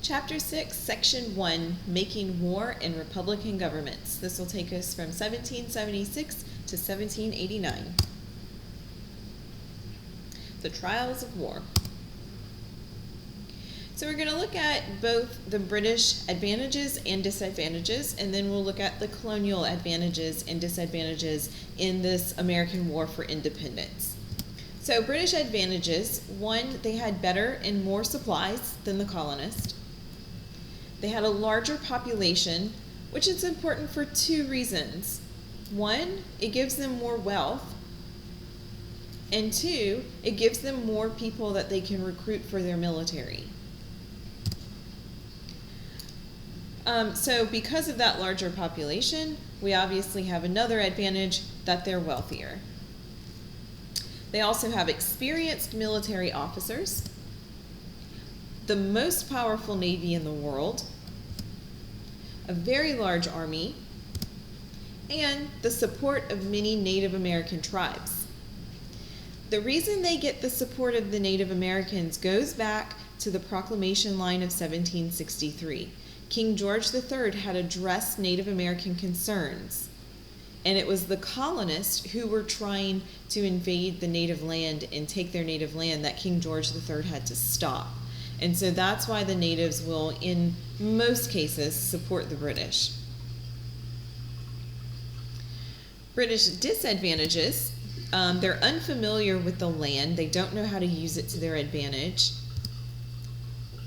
Chapter 6, Section 1, Making War and Republican Governments. This will take us from 1776 to 1789. The Trials of War. So we're going to look at both the British advantages and disadvantages, and then we'll look at the colonial advantages and disadvantages in this American War for Independence. So British advantages: one, they had better and more supplies than the colonists. They had a larger population, which is important for two reasons. One, it gives them more wealth, and two, it gives them more people that they can recruit for their military. So because of that larger population, we obviously have another advantage, that they're wealthier. They also have experienced military officers, the most powerful navy in the world, a very large army, and the support of many Native American tribes. The reason they get the support of the Native Americans goes back to the Proclamation Line of 1763. King George III had addressed Native American concerns, and it was the colonists who were trying to invade the native land and take their native land that King George III had to stop. And so that's why the natives will, in most cases, support the British. British disadvantages: they're unfamiliar with the land. They don't know how to use it to their advantage.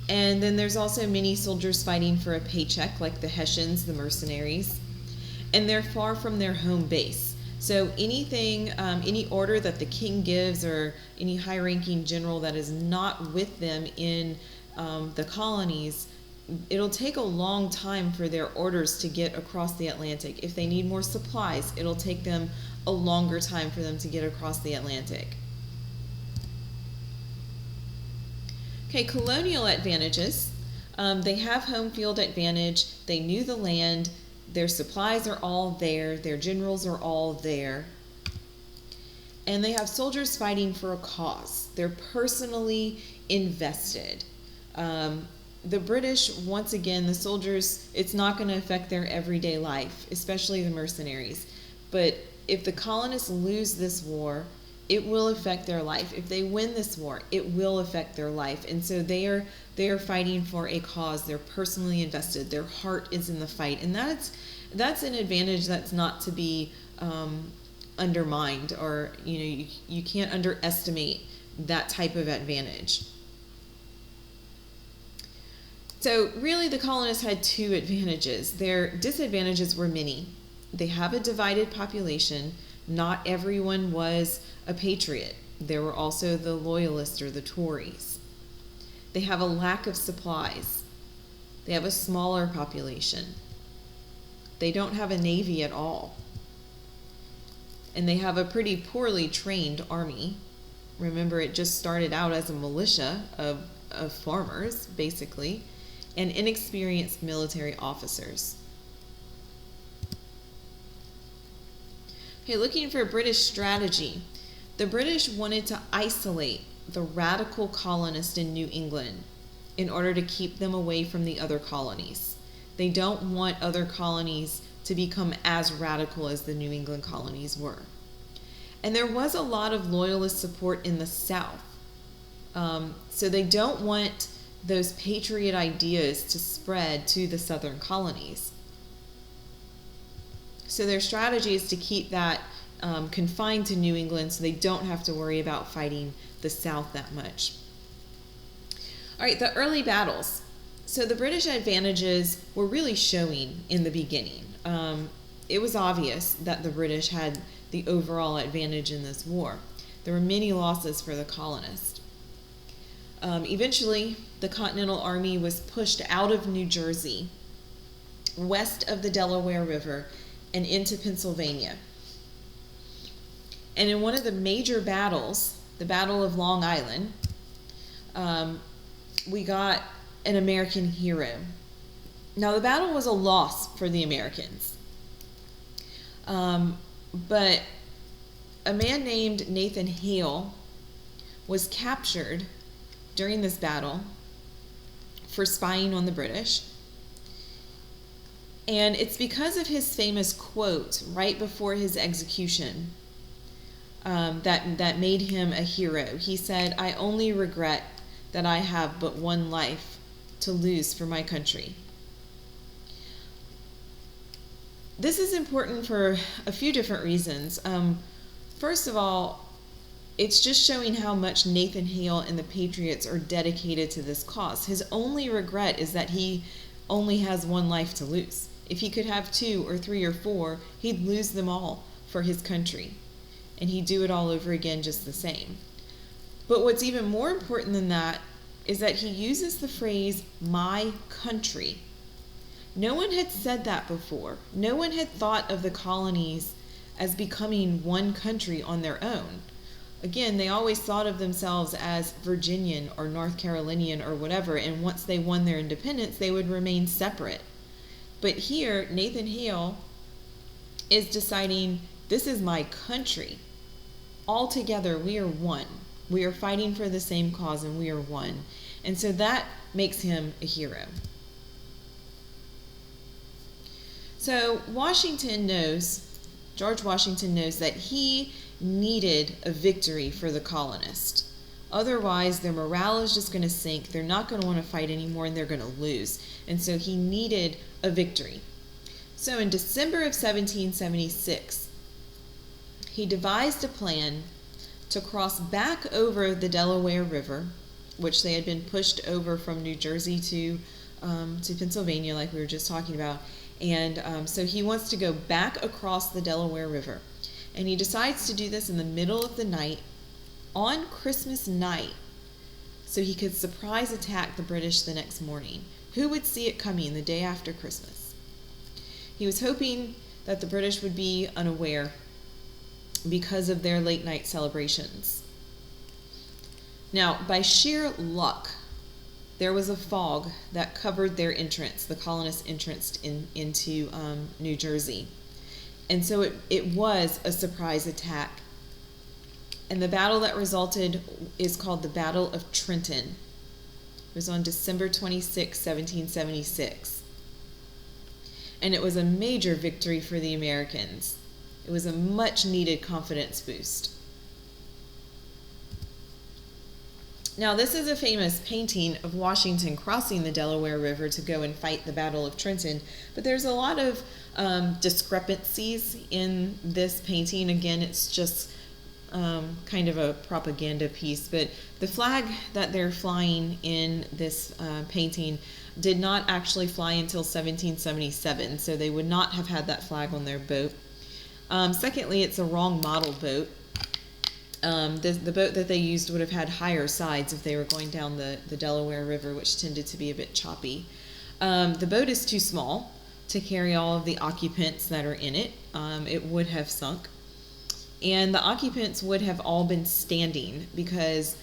And then there's also many soldiers fighting for a paycheck, like the Hessians, the mercenaries. And they're far from their home base. So anything, any order that the king gives, or any high-ranking general that is not with them in the colonies, it'll take a long time for their orders to get across the Atlantic. If they need more supplies, it'll take them a longer time for them to get across the Atlantic. Okay, colonial advantages. They have home field advantage. They knew the land. Their supplies are all there. Their generals are all there. And they have soldiers fighting for a cause. They're personally invested. The British, once again, the soldiers, it's not going to affect their everyday life, especially the mercenaries. But if the colonists lose this war, it will affect their life. If they win this war, it will affect their life. And so they are fighting for a cause. They're personally invested. Their heart is in the fight. And that's an advantage that's not to be undermined, or you can't underestimate that type of advantage. So really the colonists had two advantages. Their disadvantages were many. They have a divided population. Not everyone was a patriot. There were also the loyalists, or the Tories. They have a lack of supplies. They have a smaller population. They don't have a navy at all. And they have a pretty poorly trained army. Remember, it just started out as a militia of farmers, basically, and inexperienced military officers. Okay, looking for British strategy. The British wanted to isolate the radical colonists in New England in order to keep them away from the other colonies. They don't want other colonies to become as radical as the New England colonies were. And there was a lot of loyalist support in the South. So they don't want those patriot ideas to spread to the southern colonies. So their strategy is to keep that confined to New England, so they don't have to worry about fighting the South that much. All right, the early battles. So the British advantages were really showing in the beginning. It was obvious that the British had the overall advantage in this war. There were many losses for the colonists. Eventually, the Continental Army was pushed out of New Jersey, west of the Delaware River, and into Pennsylvania. And in one of the major battles, the Battle of Long Island, we got an American hero. Now, the battle was a loss for the Americans. But a man named Nathan Hale was captured during this battle for spying on the British. And it's because of his famous quote right before his execution that made him a hero. He said, "I only regret that I have but one life to lose for my country." This is important for a few different reasons. First of all, it's just showing how much Nathan Hale and the Patriots are dedicated to this cause. His only regret is that he only has one life to lose. If he could have 2 or 3 or 4, he'd lose them all for his country. And he'd do it all over again just the same. But what's even more important than that is that he uses the phrase, "my country." No one had said that before. No one had thought of the colonies as becoming one country on their own. Again, they always thought of themselves as Virginian or North Carolinian or whatever, and once they won their independence, they would remain separate. But here, Nathan Hale is deciding, this is my country. All together, we are one. We are fighting for the same cause, and we are one. And so that makes him a hero. So George Washington knows that he needed a victory for the colonists. Otherwise, their morale is just going to sink. They're not going to want to fight anymore, and they're going to lose. And so he needed a victory. So in December of 1776, he devised a plan to cross back over the Delaware River, which they had been pushed over from New Jersey to Pennsylvania, like we were just talking about. And so he wants to go back across the Delaware River. And he decides to do this in the middle of the night, on Christmas night, so he could surprise attack the British the next morning. Who would see it coming the day after Christmas? He was hoping that the British would be unaware because of their late night celebrations. Now, by sheer luck, there was a fog that covered their entrance, the colonists' entrance into New Jersey. And so it was a surprise attack. And the battle that resulted is called the Battle of Trenton. It was on December 26, 1776. And it was a major victory for the Americans. It was a much needed confidence boost. Now, this is a famous painting of Washington crossing the Delaware River to go and fight the Battle of Trenton, but there's a lot of discrepancies in this painting. Again, it's just kind of a propaganda piece, but the flag that they're flying in this painting did not actually fly until 1777, so they would not have had that flag on their boat. Secondly, it's a wrong model boat. The boat that they used would have had higher sides if they were going down the Delaware River, which tended to be a bit choppy. The boat is too small to carry all of the occupants that are in it. It would have sunk. And the occupants would have all been standing because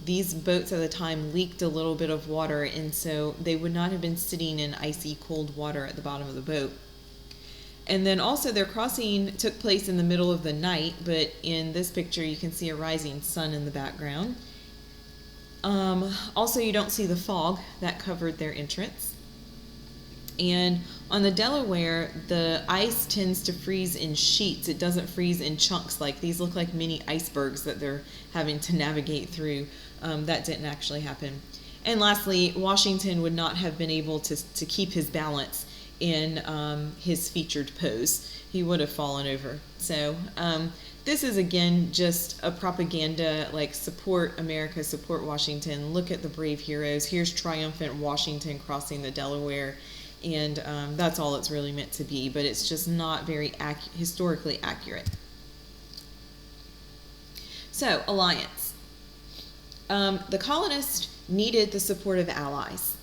these boats at the time leaked a little bit of water, and so they would not have been sitting in icy cold water at the bottom of the boat. And then also their crossing took place in the middle of the night, but in this picture you can see a rising sun in the background. Also, you don't see the fog that covered their entrance. And on the Delaware, the ice tends to freeze in sheets. It doesn't freeze in chunks like these. Look like mini icebergs that they're having to navigate through. That didn't actually happen. And lastly, Washington would not have been able to keep his balance in his featured pose. He would have fallen over. So this is, again, just a propaganda, like, support America, support Washington, look at the brave heroes, here's triumphant Washington crossing the Delaware, and that's all it's really meant to be, but it's just not very historically accurate. So, alliance. The colonists needed the support of allies.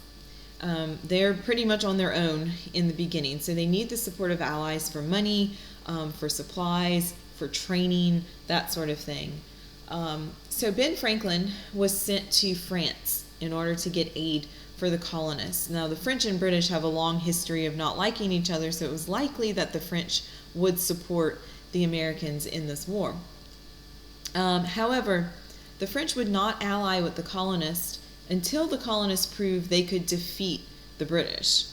They're pretty much on their own in the beginning, so they need the support of allies for money, for supplies, for training, that sort of thing. So Ben Franklin was sent to France in order to get aid for the colonists. Now, the French and British have a long history of not liking each other, so it was likely that the French would support the Americans in this war. However, the French would not ally with the colonists until the colonists proved they could defeat the British.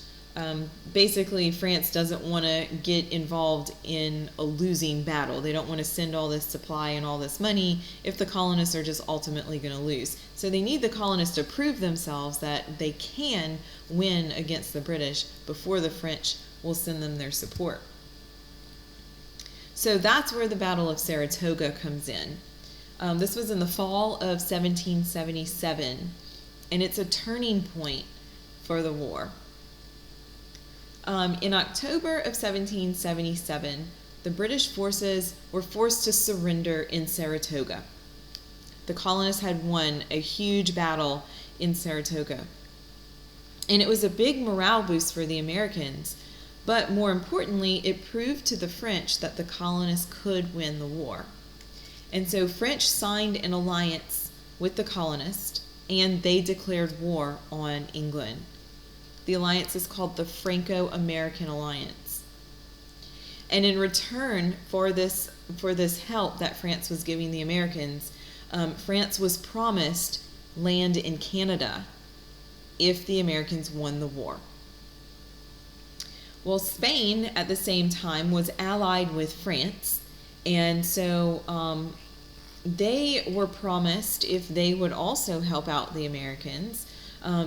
Basically, France doesn't want to get involved in a losing battle. They don't want to send all this supply and all this money if the colonists are just ultimately going to lose. So they need the colonists to prove themselves that they can win against the British before the French will send them their support. So that's where the Battle of Saratoga comes in. This was in the fall of 1777, and it's a turning point for the war. In October of 1777, the British forces were forced to surrender in Saratoga. The colonists had won a huge battle in Saratoga. And it was a big morale boost for the Americans, but more importantly, it proved to the French that the colonists could win the war. And so French signed an alliance with the colonists, and they declared war on England. The alliance is called the Franco-American Alliance. And in return for this help that France was giving the Americans, France was promised land in Canada if the Americans won the war. Well, Spain at the same time was allied with France, and so they were promised, if they would also help out the Americans,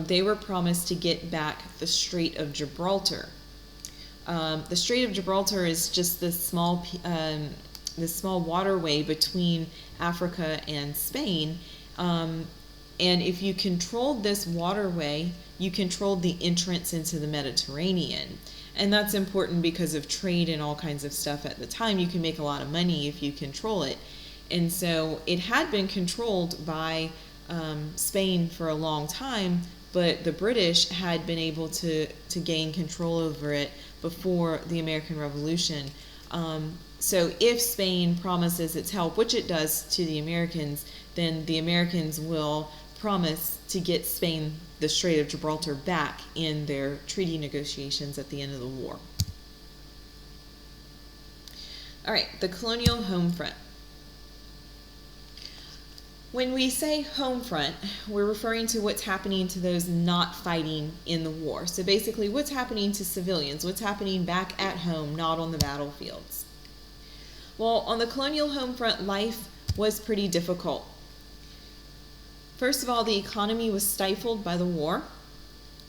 they were promised to get back the Strait of Gibraltar. The Strait of Gibraltar is just this small waterway between Africa and Spain. And if you controlled this waterway, you controlled the entrance into the Mediterranean. And that's important because of trade and all kinds of stuff at the time. You can make a lot of money if you control it. And so it had been controlled by Spain for a long time, but the British had been able to gain control over it before the American Revolution. So if Spain promises its help, which it does to the Americans, then the Americans will promise to get Spain the Strait of Gibraltar back in their treaty negotiations at the end of the war. All right, the colonial home front. When we say home front, we're referring to what's happening to those not fighting in the war. So basically, what's happening to civilians, what's happening back at home, not on the battlefields. Well, on the colonial home front, life was pretty difficult. First of all, the economy was stifled by the war.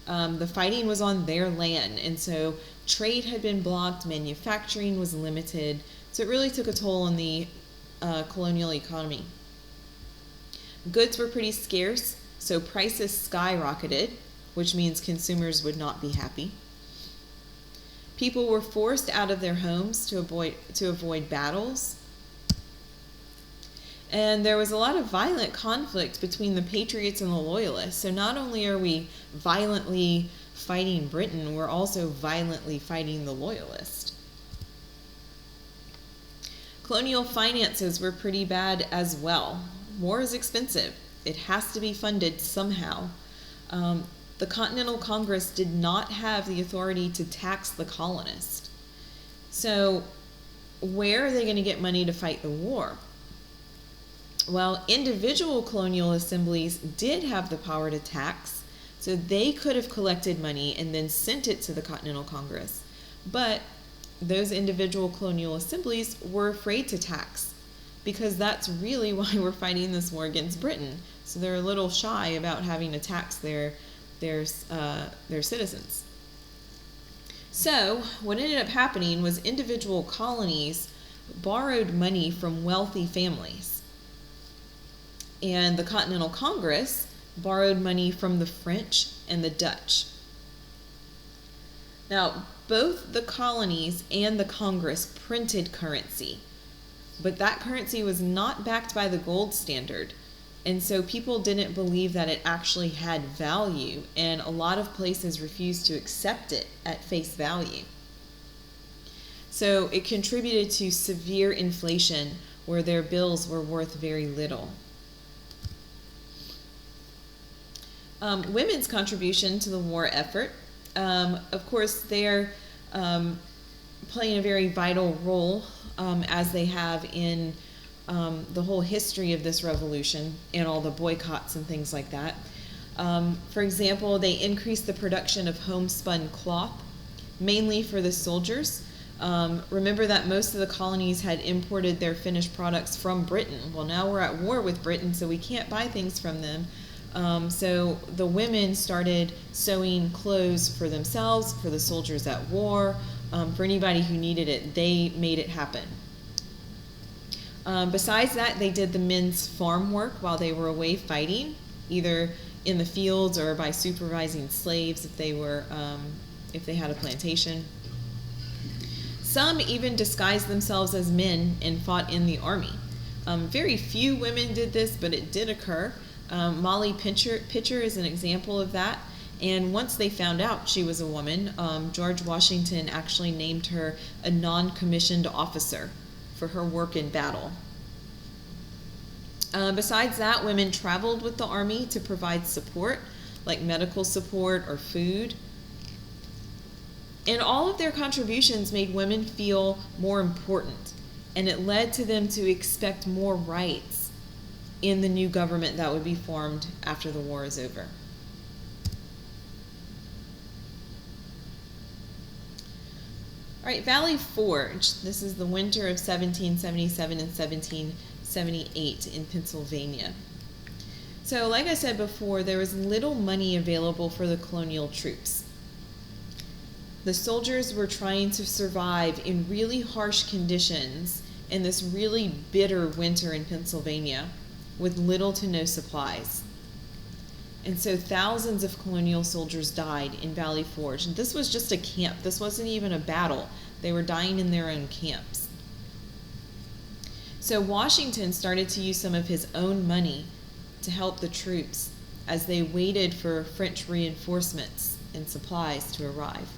The fighting was on their land, and so trade had been blocked, manufacturing was limited, so it really took a toll on the colonial economy. Goods were pretty scarce, so prices skyrocketed, which means consumers would not be happy. People were forced out of their homes to avoid battles. And there was a lot of violent conflict between the Patriots and the Loyalists. So not only are we violently fighting Britain, we're also violently fighting the Loyalists. Colonial finances were pretty bad as well. War is expensive. It has to be funded somehow. The Continental Congress did not have the authority to tax the colonists. So where are they going to get money to fight the war? Well, individual colonial assemblies did have the power to tax, so they could have collected money and then sent it to the Continental Congress. But those individual colonial assemblies were afraid to tax, because that's really why we're fighting this war against Britain. So they're a little shy about having to tax their citizens. So what ended up happening was individual colonies borrowed money from wealthy families. And the Continental Congress borrowed money from the French and the Dutch. Now, both the colonies and the Congress printed currency, but that currency was not backed by the gold standard. And so people didn't believe that it actually had value, and a lot of places refused to accept it at face value. So it contributed to severe inflation where their bills were worth very little. Women's contribution to the war effort. Of course, they're playing a very vital role as they have in the whole history of this revolution and all the boycotts and things like that. For example, they increased the production of homespun cloth, mainly for the soldiers. Remember that most of the colonies had imported their finished products from Britain. Well, now we're at war with Britain, so we can't buy things from them. So the women started sewing clothes for themselves, for the soldiers at war, for anybody who needed it. They made it happen. Besides that, they did the men's farm work while they were away fighting, either in the fields or by supervising slaves if they had a plantation. Some even disguised themselves as men and fought in the army. Very few women did this, but it did occur. Molly Pitcher is an example of that. And once they found out she was a woman, George Washington actually named her a non-commissioned officer for her work in battle. Besides that, women traveled with the army to provide support, like medical support or food. And all of their contributions made women feel more important, and it led to them to expect more rights in the new government that would be formed after the war is over. All right, Valley Forge. This is the winter of 1777 and 1778 in Pennsylvania. So, like I said before, there was little money available for the colonial troops. The soldiers were trying to survive in really harsh conditions in this really bitter winter in Pennsylvania with little to no supplies. And so thousands of colonial soldiers died in Valley Forge. And this was just a camp. This wasn't even a battle. They were dying in their own camps. So Washington started to use some of his own money to help the troops as they waited for French reinforcements and supplies to arrive.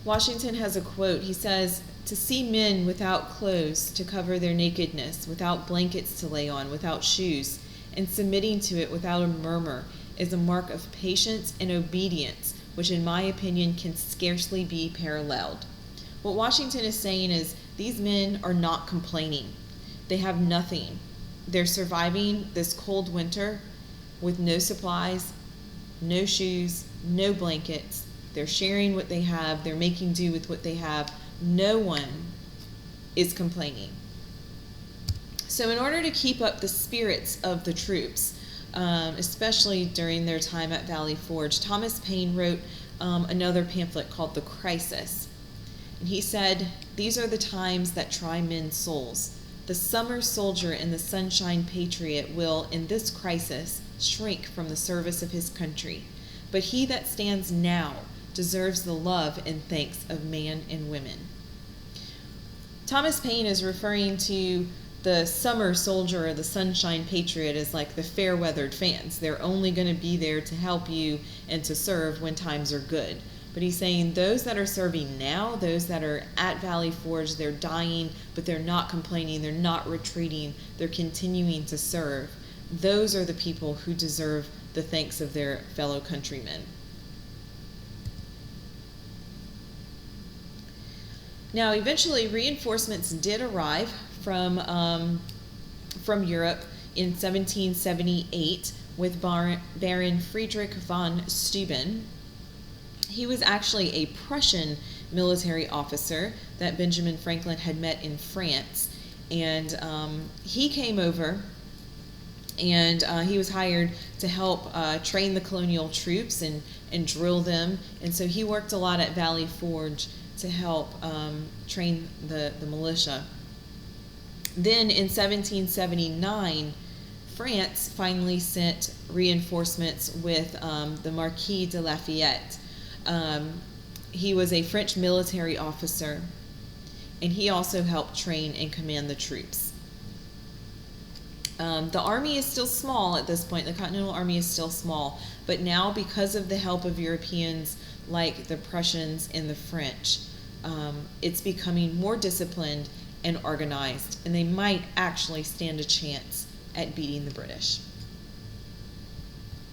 Washington has a quote. He says, "To see men without clothes to cover their nakedness, without blankets to lay on, without shoes, and submitting to it without a murmur is a mark of patience and obedience, which in my opinion can scarcely be paralleled." What Washington is saying is these men are not complaining. They have nothing. They're surviving this cold winter with no supplies, no shoes, no blankets. They're sharing what they have. They're making do with what they have. No one is complaining. So in order to keep up the spirits of the troops, especially during their time at Valley Forge, Thomas Paine wrote another pamphlet called The Crisis. And he said, "These are the times that try men's souls. The summer soldier and the sunshine patriot will, in this crisis, shrink from the service of his country. But he that stands now deserves the love and thanks of man and women." Thomas Paine is referring to the summer soldier or the sunshine patriot as like the fair-weathered fans. They're only going to be there to help you and to serve when times are good. But he's saying those that are serving now, those that are at Valley Forge, they're dying, but they're not complaining, they're not retreating, they're continuing to serve. Those are the people who deserve the thanks of their fellow countrymen. Now, eventually, reinforcements did arrive from Europe in 1778 with Baron Friedrich von Steuben. He was actually a Prussian military officer that Benjamin Franklin had met in France. And he came over, and he was hired to help train the colonial troops and drill them. And so he worked a lot at Valley Forge to help train the militia. Then in 1779, France finally sent reinforcements with the Marquis de Lafayette. He was a French military officer, and he also helped train and command the troops. The army is still small at this point. The Continental Army is still small, but now because of the help of Europeans like the Prussians and the French, it's becoming more disciplined and organized, and they might actually stand a chance at beating the British.